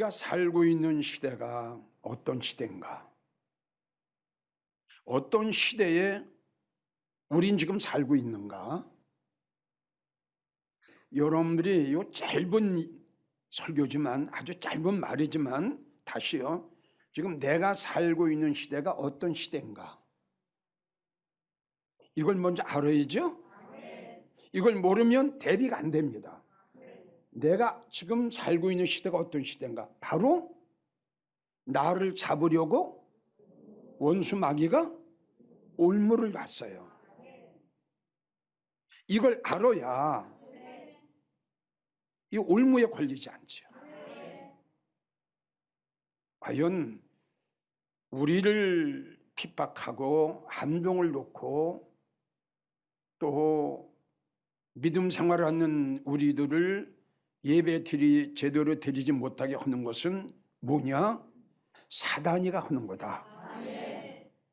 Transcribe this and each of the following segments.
우리가 살고 있는 시대가 어떤 시대인가? 어떤 시대에 우린 지금 살고 있는가? 여러분들이 요 짧은 설교지만, 아주 짧은 말이지만 다시요. 지금 내가 살고 있는 시대가 어떤 시대인가? 이걸 먼저 알아야죠? 이걸 모르면 대비가 안 됩니다. 내가 지금 살고 있는 시대가 어떤 시대인가? 바로 나를 잡으려고 원수 마귀가 올무를 놨어요. 이걸 알아야 이 올무에 걸리지 않죠. 과연 우리를 핍박하고 한병을 놓고 또 믿음 생활하는 우리들을 제대로 드리지 못하게 하는 것은 뭐냐? 사단이가 하는 거다.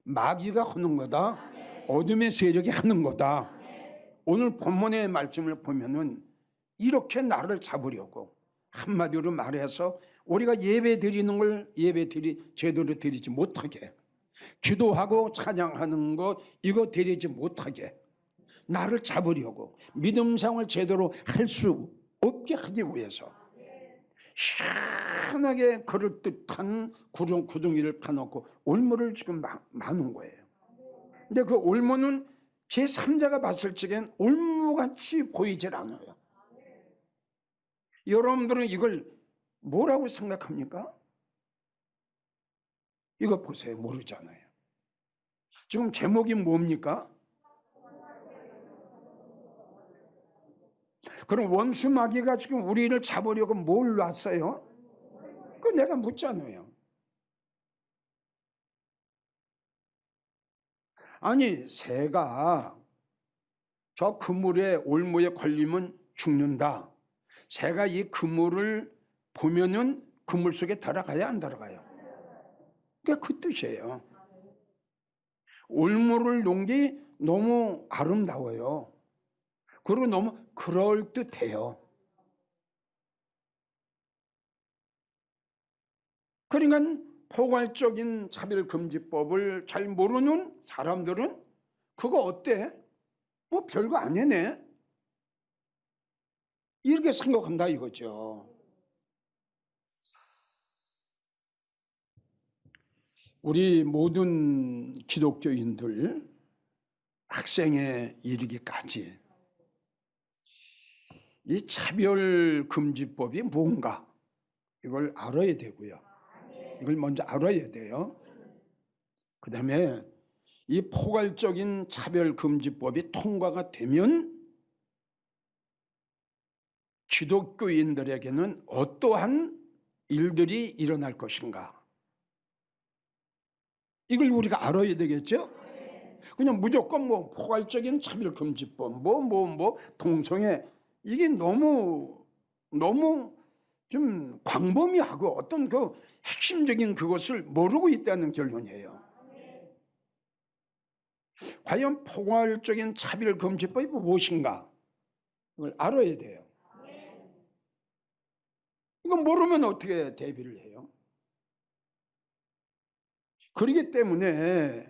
마귀가 하는 거다. 어둠의 세력이 하는 거다. 오늘 본문의 말씀을 보면은 이렇게 나를 잡으려고, 한마디로 말해서 우리가 예배 드리는 걸 제대로 드리지 못하게, 기도하고 찬양하는 것 이거 드리지 못하게 나를 잡으려고, 믿음생활 제대로 할 수 없게 하기 위해서 희한하게 그럴듯한 구덩이를 파놓고 올무를 지금 마는 거예요. 근데 그 올무는 제3자가 봤을 적엔 올무같이 보이질 않아요. 여러분들은 이걸 뭐라고 생각합니까? 이거 보세요. 모르잖아요. 지금 제목이 뭡니까? 그럼 원수 마귀가 지금 우리를 잡으려고 뭘 놨어요? 그 내가 묻잖아요. 아니, 새가 저 그물에 올무에 걸리면 죽는다. 새가 이 그물을 보면은 그물 속에 들어가야 안 들어가요? 그러니까 그 뜻이에요. 올무를 놓은 게 너무 아름다워요. 그리고 너무 그럴듯해요. 그러니까 포괄적인 차별금지법을 잘 모르는 사람들은 그거 어때? 뭐 별거 아니네, 이렇게 생각한다 이거죠. 우리 모든 기독교인들 학생에 이르기까지 이 차별금지법이 뭔가 이걸 알아야 되고요. 이걸 먼저 알아야 돼요. 그 다음에 이 포괄적인 차별금지법이 통과가 되면 기독교인들에게는 어떠한 일들이 일어날 것인가, 이걸 우리가 알아야 되겠죠? 그냥 무조건 뭐 포괄적인 차별금지법, 동성애, 이게 너무 좀 광범위하고 어떤 그 핵심적인 그것을 모르고 있다는 결론이에요. 과연 포괄적인 차별금지법이 무엇인가, 이걸 알아야 돼요. 이건 모르면 어떻게 대비를 해요? 그렇기 때문에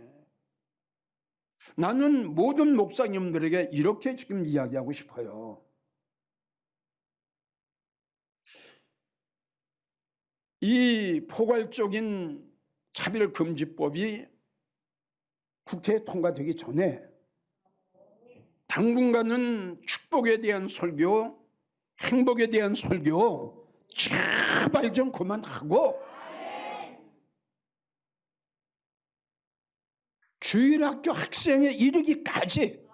나는 모든 목사님들에게 이렇게 지금 이야기하고 싶어요. 이 포괄적인 차별금지법이 국회에 통과되기 전에 당분간은 축복에 대한 설교, 행복에 대한 설교 제발 좀 그만하고 주일학교 학생에 이르기까지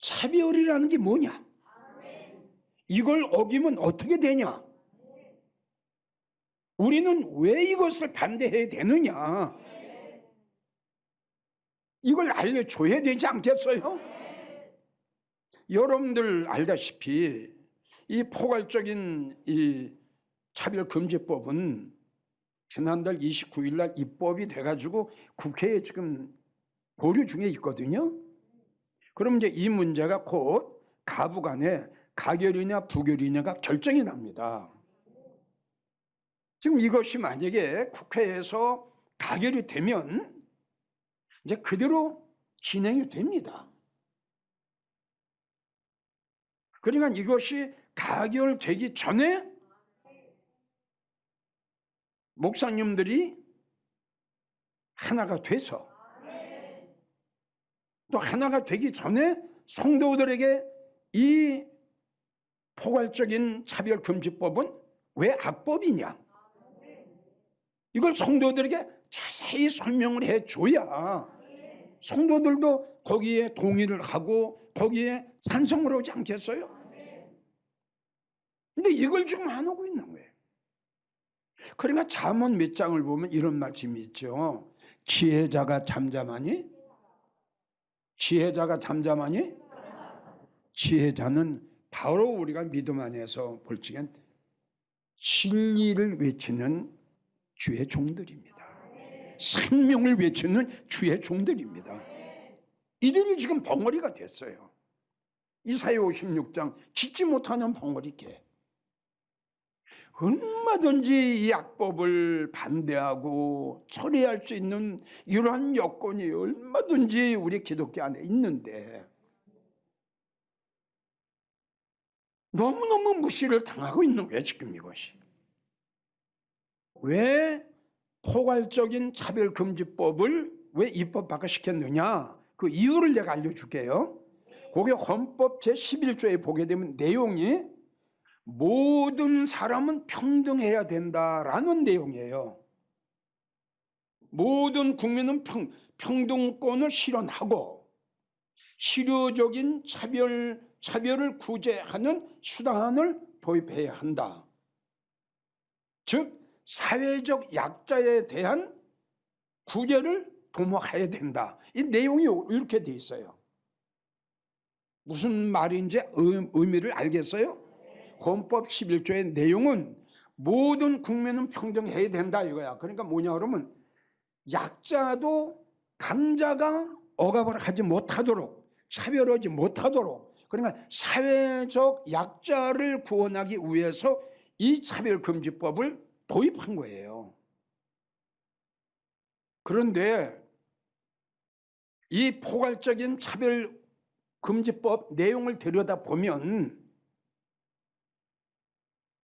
차별이라는 게 뭐냐, 이걸 어기면 어떻게 되냐, 우리는 왜 이것을 반대해야 되느냐, 이걸 알려줘야 되지 않겠어요? 여러분들 알다시피 이 포괄적인 이 차별금지법은 지난달 29일 날 입법이 돼가지고 국회에 지금 보류 중에 있거든요. 그럼 이제 이 문제가 곧 가부 간에 가결이냐 부결이냐가 결정이 납니다. 지금 이것이 만약에 국회에서 가결이 되면 이제 그대로 진행이 됩니다. 그러니까 이것이 가결되기 전에 목사님들이 하나가 돼서 또 하나가 되기 전에 성도들에게 이 포괄적인 차별금지법은 왜 악법이냐, 이걸 성도들에게 자세히 설명을 해줘야 성도들도 거기에 동의를 하고 거기에 찬성을 하지 않겠어요? 근데 이걸 지금 안 하고 있는 거예요. 그러니까 잠언 몇 장을 보면 이런 말씀이 있죠. 지혜자가 잠잠하니? 지혜자가 잠잠하니? 지혜자는 바로 우리가 믿음 안에서 볼 적엔 진리를 외치는 주의 종들입니다. 생명을 외치는 주의 종들입니다. 이들이 지금 벙어리가 됐어요. 이사야 56장 짓지 못하는 벙어리 개. 얼마든지 이 악법을 반대하고 처리할 수 있는 이러한 여건이 얼마든지 우리 기독교 안에 있는데 너무너무 무시를 당하고 있는 거예요. 지금 이것이. 왜 포괄적인 차별금지법을 왜 입법화가 시켰느냐, 그 이유를 내가 알려줄게요. 그게 헌법 제11조에 보게 되면 내용이 모든 사람은 평등해야 된다라는 내용이에요. 모든 국민은 평등권을 실현하고 실효적인 차별을 구제하는 수단을 도입해야 한다. 즉 사회적 약자에 대한 구제를 도모해야 된다. 이 내용이 이렇게 돼 있어요. 무슨 말인지 의미를 알겠어요? 헌법 11조의 내용은 모든 국민은 평등해야 된다 이거야. 그러니까 뭐냐 그러면 약자도 강자가 억압을 하지 못하도록, 차별하지 못하도록, 그러니까 사회적 약자를 구원하기 위해서 이 차별금지법을 도입한 거예요. 그런데 이 포괄적인 차별금지법 내용을 들여다보면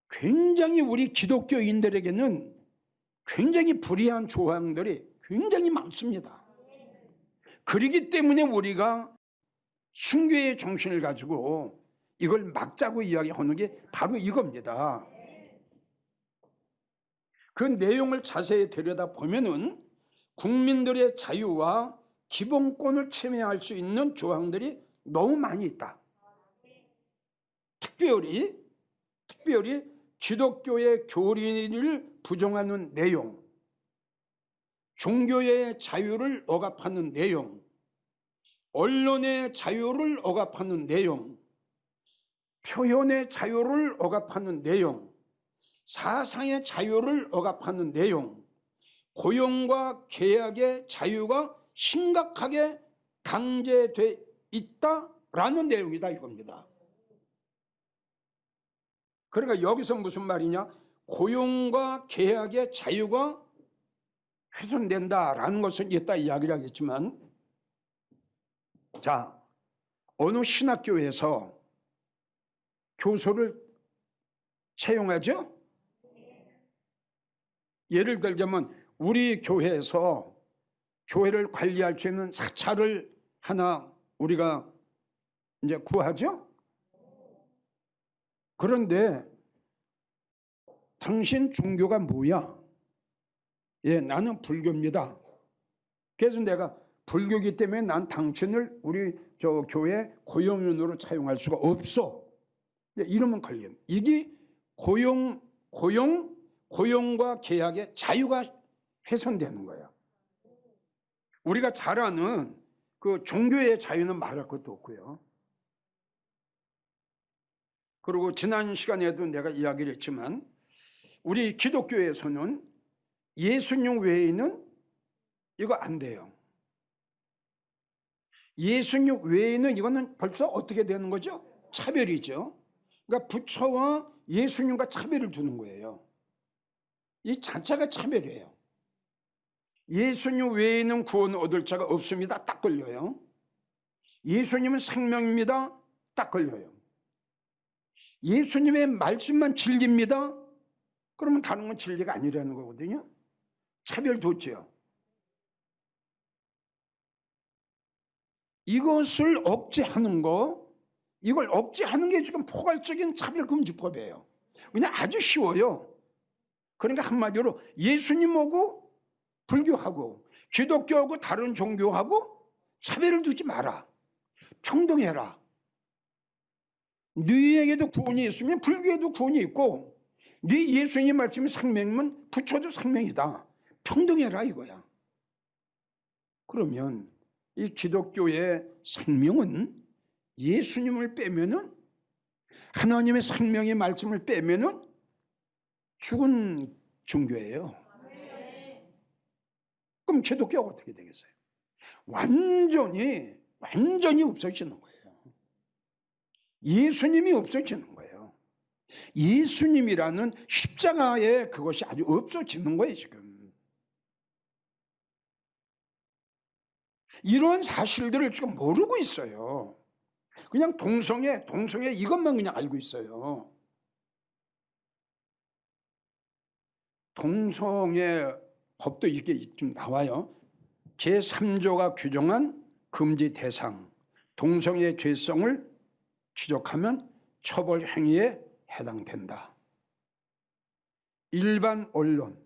굉장히 우리 기독교인들에게는 굉장히 불이한 조항들이 굉장히 많습니다. 그렇기 때문에 우리가 순교의 정신을 가지고 이걸 막자고 이야기하는 게 바로 이겁니다. 그 내용을 자세히 들여다보면은 국민들의 자유와 기본권을 침해할 수 있는 조항들이 너무 많이 있다. 특별히 기독교의 교리를 부정하는 내용, 종교의 자유를 억압하는 내용, 언론의 자유를 억압하는 내용, 표현의 자유를 억압하는 내용, 사상의 자유를 억압하는 내용, 고용과 계약의 자유가 심각하게 강제돼 있다라는 내용이다 이겁니다. 그러니까 여기서 무슨 말이냐? 고용과 계약의 자유가 훼손된다라는 것은 이따 이야기를 하겠지만, 자, 어느 신학교에서 교수를 채용하죠? 예를 들자면 우리 교회에서 교회를 관리할 수 있는 사찰을 하나 우리가 이제 구하죠? 그런데 당신 종교가 뭐야? 예, 나는 불교입니다. 그래서 내가 불교기 때문에 난 당신을 우리 저 교회 고용인으로 차용할 수가 없어. 이러면 걸려. 이게 고용과 계약의 자유가 훼손되는 거야. 우리가 잘 아는 그 종교의 자유는 말할 것도 없고요. 그리고 지난 시간에도 내가 이야기를 했지만 우리 기독교에서는 예수님 외에는 이거 안 돼요. 예수님 외에는 이거는 벌써 어떻게 되는 거죠? 차별이죠. 그러니까 부처와 예수님과 차별을 두는 거예요. 이 자체가 차별이에요. 예수님 외에는 구원 얻을 자가 없습니다. 딱 걸려요. 예수님은 생명입니다. 딱 걸려요. 예수님의 말씀만 진리입니다. 그러면 다른 건 진리가 아니라는 거거든요. 차별 뒀죠. 이것을 억제하는 거, 이걸 억제하는 게 지금 포괄적인 차별금지법이에요. 그냥 아주 쉬워요. 그러니까 한마디로 예수님하고 불교하고 기독교하고 다른 종교하고 차별을 두지 마라. 평등해라. 너희에게도 구원이 있으면 불교에도 구원이 있고 네 예수님 말씀이 생명이면 부처도 생명이다. 평등해라 이거야. 그러면 이 기독교의 생명은 예수님을 빼면은 하나님의 생명의 말씀을 빼면은 죽은 종교예요. 그럼 기독교가 어떻게 되겠어요? 완전히 없어지는 거예요. 예수님이 없어지는 거예요. 예수님이라는 십자가에 그것이 아주 없어지는 거예요, 지금. 이런 사실들을 지금 모르고 있어요. 그냥 동성애 이것만 그냥 알고 있어요. 동성애 법도 이게 좀 나와요. 제3조가 규정한 금지 대상, 동성애 죄성을 지적하면 처벌 행위에 해당된다. 일반 언론,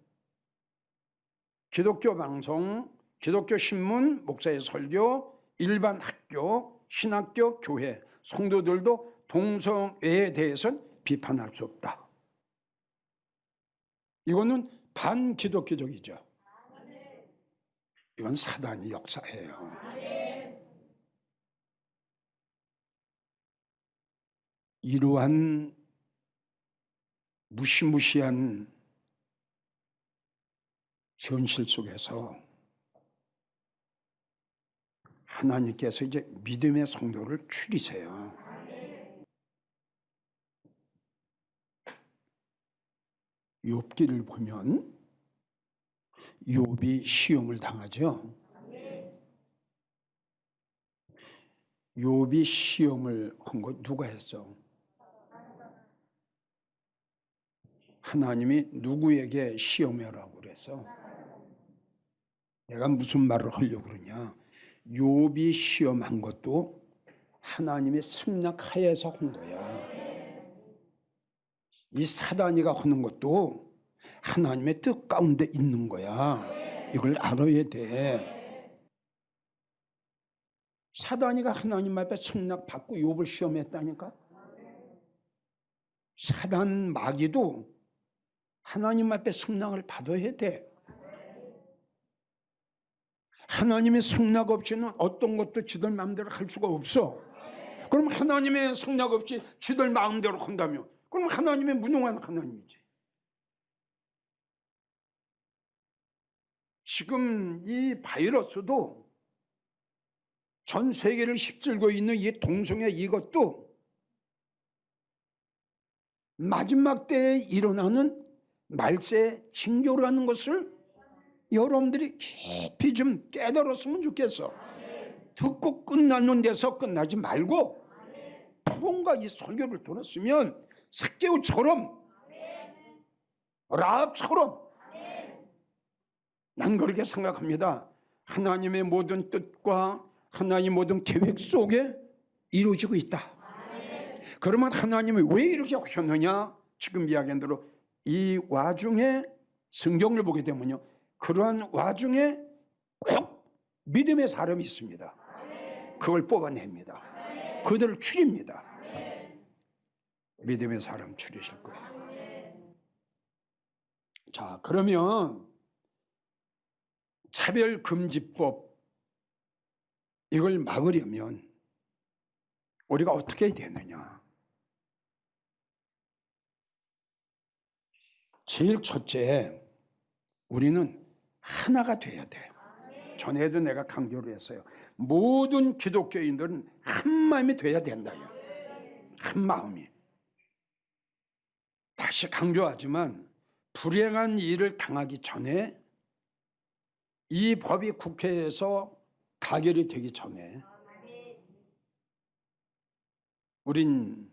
기독교 방송, 기독교 신문, 목사의 설교, 일반 학교, 신학교, 교회, 성도들도 동성애에 대해서는 비판할 수 없다. 이거는 반기독교적이죠. 이건 사단의 역사예요. 이러한 무시무시한 현실 속에서 하나님께서 이제 믿음의 성도를 추리세요. 욥기를 보면 욥이 시험을 당하죠. 욥이 시험을 한 거 누가 했어? 하나님이 누구에게 시험해라고 그랬어? 내가 무슨 말을 하려고 그러냐? 욥이 시험한 것도 하나님의 승낙하에서 한 거야. 이 사단이가 하는 것도 하나님의 뜻 가운데 있는 거야. 이걸 알아야 돼. 사단이가 하나님 앞에 승낙받고 욥을 시험했다니까? 사단 마귀도 하나님 앞에 승낙을 받아야 돼. 하나님의 승낙 없이는 어떤 것도 지들 마음대로 할 수가 없어. 그럼 하나님의 승낙 없이 지들 마음대로 한다면 그럼 하나님의 무능한 하나님이지. 지금 이 바이러스도 전 세계를 휩쓸고 있는 이 동성애 이것도 마지막 때에 일어나는 말세 징조라는 것을 여러분들이 깊이 좀 깨달았으면 좋겠어. 듣고 끝나는 데서 끝나지 말고 뭔가 이 설교를 들었으면 삭개오처럼 라합처럼 난 그렇게 생각합니다. 하나님의 모든 뜻과 하나님의 모든 계획 속에 이루어지고 있다. 그러면 하나님이 왜 이렇게 하셨느냐? 지금 이야기한 대로 이 와중에 성경을 보게 되면요, 그러한 와중에 꼭 믿음의 사람이 있습니다. 그걸 뽑아냅니다. 그들을 추립니다. 믿음의 사람 추리실 거예요. 자, 그러면 차별금지법 이걸 막으려면 우리가 어떻게 해야 되느냐? 제일 첫째, 우리는 하나가 돼야 돼. 전에도 내가 강조를 했어요. 모든 기독교인들은 한 마음이 돼야 된다. 한 마음이. 다시 강조하지만 불행한 일을 당하기 전에 이 법이 국회에서 가결이 되기 전에 우린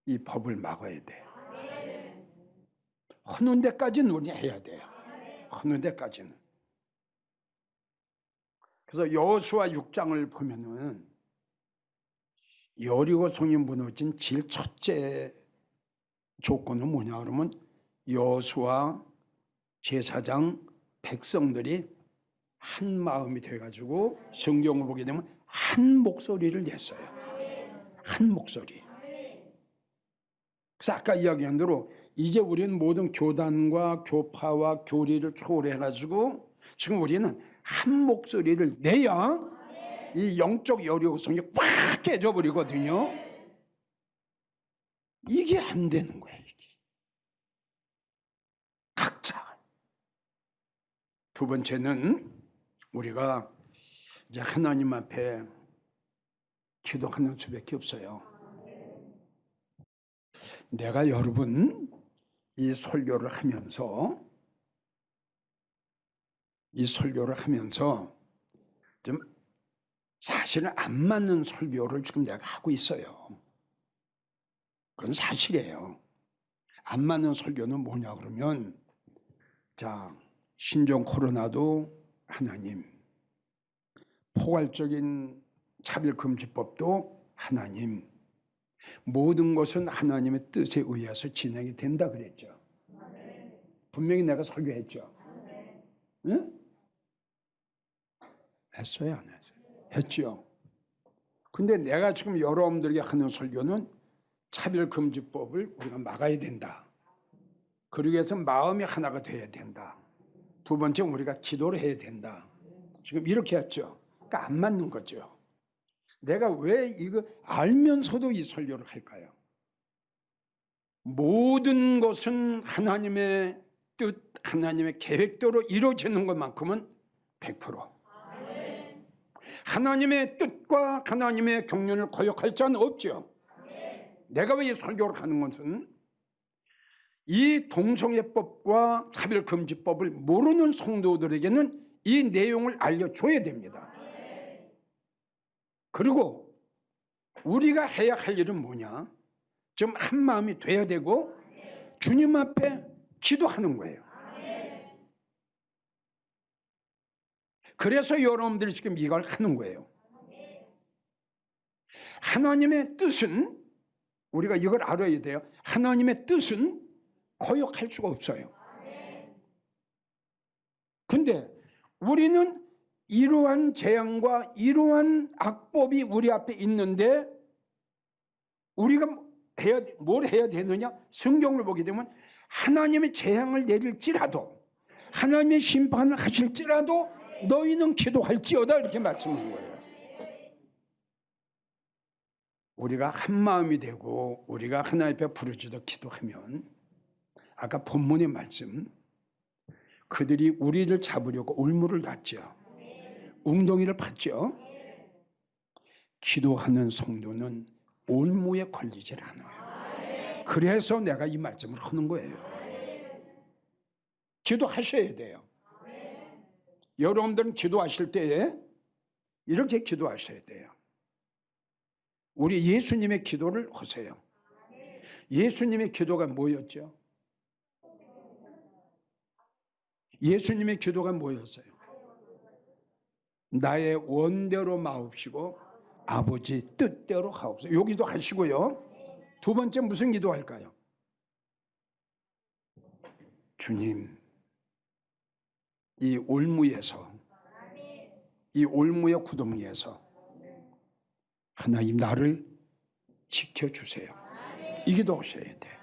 이 법을 막아야 돼요. 하는 데까지는 우리 해야 돼요. 하는 데까지는. 그래서 여호수아 6장을 보면은 여리고 성이 무너진 제일 첫째 조건은 뭐냐 그러면 여호수아 제사장 백성들이 한 마음이 돼가지고 성경을 보게 되면 한 목소리를 냈어요. 한 목소리. 그래서 아까 이야기한 대로 이제 우리는 모든 교단과 교파와 교리를 초월해가지고 지금 우리는 한 목소리를 내야 이 영적 여리고성이 꽉 깨져버리거든요. 이게 안 되는 거예요. 이게. 각자. 두 번째는 우리가 이제 하나님 앞에 기도하는 수밖에 없어요. 내가 여러분 이 설교를 하면서 좀 사실은 안 맞는 설교를 지금 내가 하고 있어요. 그건 사실이에요. 안 맞는 설교는 뭐냐 그러면 자, 신종 코로나도 하나님, 포괄적인 차별금지법도 하나님, 모든 것은 하나님의 뜻에 의해서 진행이 된다 그랬죠. 분명히 내가 설교했죠. 응? 했어요, 안 했어요? 했죠. 근데 내가 지금 여러분들에게 하는 설교는 차별금지법을 우리가 막아야 된다. 그러기 위해서 마음이 하나가 돼야 된다. 두 번째 우리가 기도를 해야 된다. 지금 이렇게 했죠. 그러니까 안 맞는 거죠. 내가 왜 이거 알면서도 이 설교를 할까요? 모든 것은 하나님의 뜻, 하나님의 계획대로 이루어지는 것만큼은 100%. 하나님의 뜻과 하나님의 경륜을 거역할 자는 없죠. 내가 왜 이 설교를 하는 것은 이 동성애법과 차별금지법을 모르는 성도들에게는 이 내용을 알려줘야 됩니다. 그리고 우리가 해야 할 일은 뭐냐? 좀 한 마음이 돼야 되고 주님 앞에 기도하는 거예요. 그래서 여러분들이 지금 이걸 하는 거예요. 하나님의 뜻은 우리가 이걸 알아야 돼요. 하나님의 뜻은 거역할 수가 없어요. 근데 우리는 이러한 재앙과 이러한 악법이 우리 앞에 있는데 우리가 뭘 해야 되느냐? 성경을 보게 되면 하나님의 재앙을 내릴지라도 하나님의 심판을 하실지라도 너희는 기도할지어다 이렇게 말씀한 거예요. 우리가 한 마음이 되고 우리가 하나님 앞에 부르짖어 기도하면 아까 본문의 말씀 그들이 우리를 잡으려고 올무를 놨죠. 웅덩이를 팠죠. 기도하는 성도는 올무에 걸리질 않아요. 그래서 내가 이 말씀을 하는 거예요. 기도하셔야 돼요. 여러분들은 기도하실 때에 이렇게 기도하셔야 돼요. 우리 예수님의 기도를 하세요. 예수님의 기도가 뭐였죠? 예수님의 기도가 뭐였어요? 나의 원대로 마옵시고 아버지 뜻대로 하옵소서. 여기도 하시고요. 두 번째 무슨 기도할까요? 주님, 이 올무에서 이 올무의 구덩이에서 하나님 나를 지켜주세요. 이 기도 하셔야 돼요.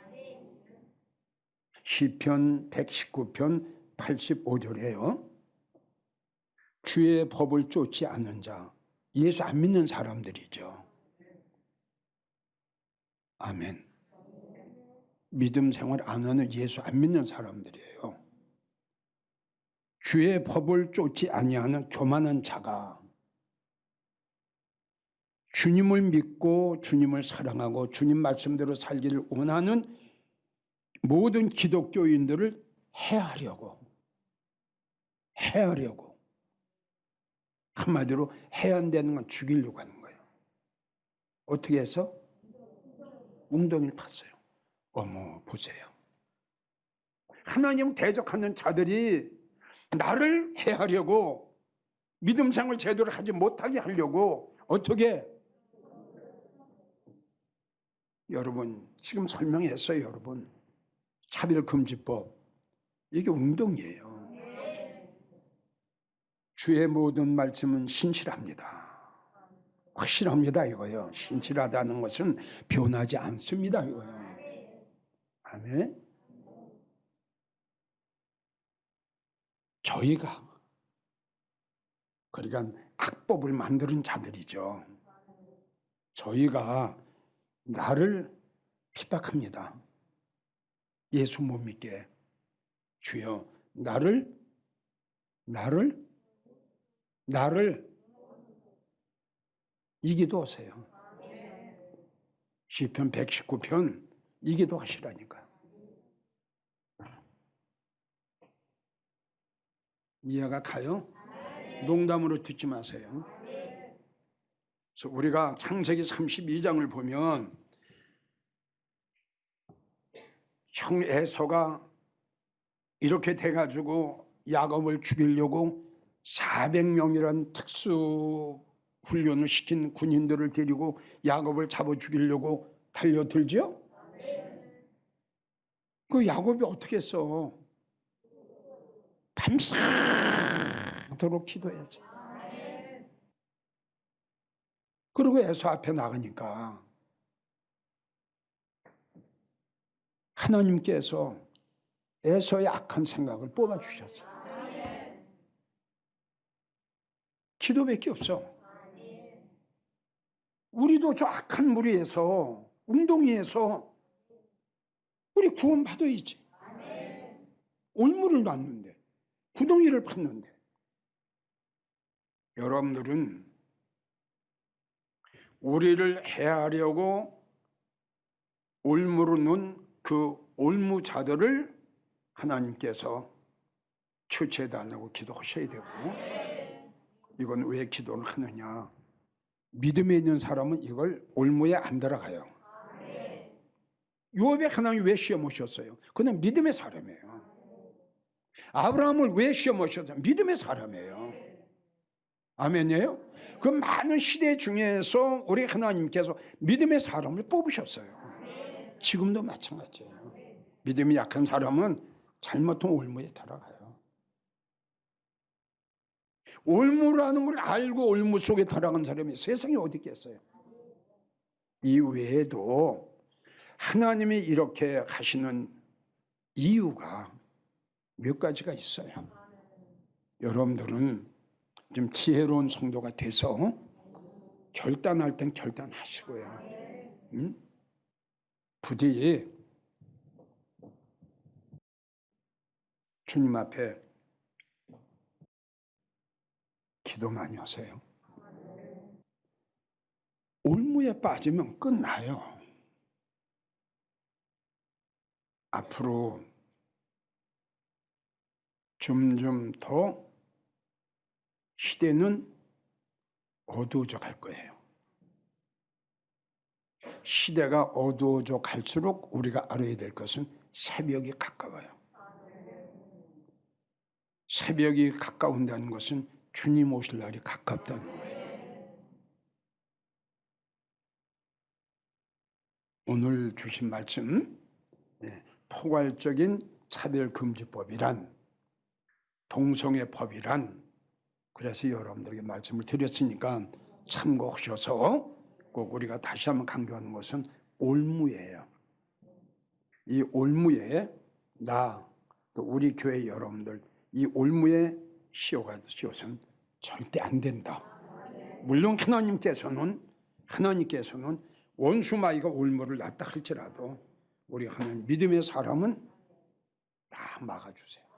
시편 119편 85절에요. 주의 법을 쫓지 않은 자, 예수 안 믿는 사람들이죠. 아멘. 믿음 생활 안 하는 예수 안 믿는 사람들이에요. 주의 법을 쫓지 아니하는 교만한 자가 주님을 믿고 주님을 사랑하고 주님 말씀대로 살기를 원하는 모든 기독교인들을 해하려고 한마디로 해한다는 건 죽이려고 하는 거예요. 어떻게 해서? 웅덩이를 팠어요. 어머 보세요. 하나님 대적하는 자들이 나를 해하려고 믿음 생활을 제대로 하지 못하게 하려고 어떻게? 여러분 지금 설명했어요. 여러분 차별금지법 이게 웅덩이에요. 주의 모든 말씀은 신실합니다. 확실합니다 이거요. 신실하다는 것은 변하지 않습니다 이거요. 아멘. 저희가 그러니까 악법을 만드는 자들이죠. 저희가 나를 핍박합니다. 예수 못 믿게. 주여 나를 이기도 하세요. 시편 119편 이기도 하시라니까. 이해가 가요? 농담으로 듣지 마세요. 그래서 우리가 창세기 32장을 보면 형 에서가 이렇게 돼가지고 야곱을 죽이려고 400명이란 특수 훈련을 시킨 군인들을 데리고 야곱을 잡아 죽이려고 달려들죠? 그 야곱이 어떻게 했어? 밤새도록 기도해야지. 그리고 에서 앞에 나가니까 하나님께서 에서의 악한 생각을 뽑아주셨어요. 기도밖에 없어. 우리도 저 악한 무리에서 웅덩이에서 우리 구원받아야지. 올무를 놨는데 구덩이를 팠는데 여러분들은 우리를 해하려고 올무를 놓은 그 올무자들을 하나님께서 처치해달라고 기도하셔야 되고, 이건 왜 기도를 하느냐? 믿음에 있는 사람은 이걸 올무에 안 들어가요. 요압에 하나님이 왜 시험 오셨어요? 그냥 믿음의 사람이에요. 아브라함을 왜 시험 오셨어요? 믿음의 사람이에요. 아멘이에요? 그 많은 시대 중에서 우리 하나님께서 믿음의 사람을 뽑으셨어요. 지금도 마찬가지예요. 믿음이 약한 사람은 잘못하면 올무에 들어가요. 올무라는 걸 알고 올무 속에 들어간 사람이 세상에 어디 있겠어요? 이 외에도 하나님이 이렇게 하시는 이유가 몇 가지가 있어요. 여러분들은 좀 지혜로운 성도가 돼서 결단할 땐 결단하시고요. 부디 주님 앞에 기도 많이 하세요. 올무에 빠지면 끝나요. 앞으로 점점 더 시대는 어두워져 갈 거예요. 시대가 어두워져 갈수록 우리가 알아야 될 것은 새벽이 가까워요. 새벽이 가까운다는 것은 주님 오실 날이 가깝다는 거예요. 오늘 주신 말씀, 포괄적인 차별금지법이란, 동성애 법이란, 그래서 여러분들에게 말씀을 드렸으니까 참고하셔서 꼭 우리가 다시 한번 강조하는 것은 올무예요. 이 올무에 또 우리 교회 여러분들 이 올무에 씌워서는 절대 안 된다. 물론 하나님께서는 원수마귀가 올무를 놨다 할지라도 우리 하나님 믿음의 사람은 다 막아주세요.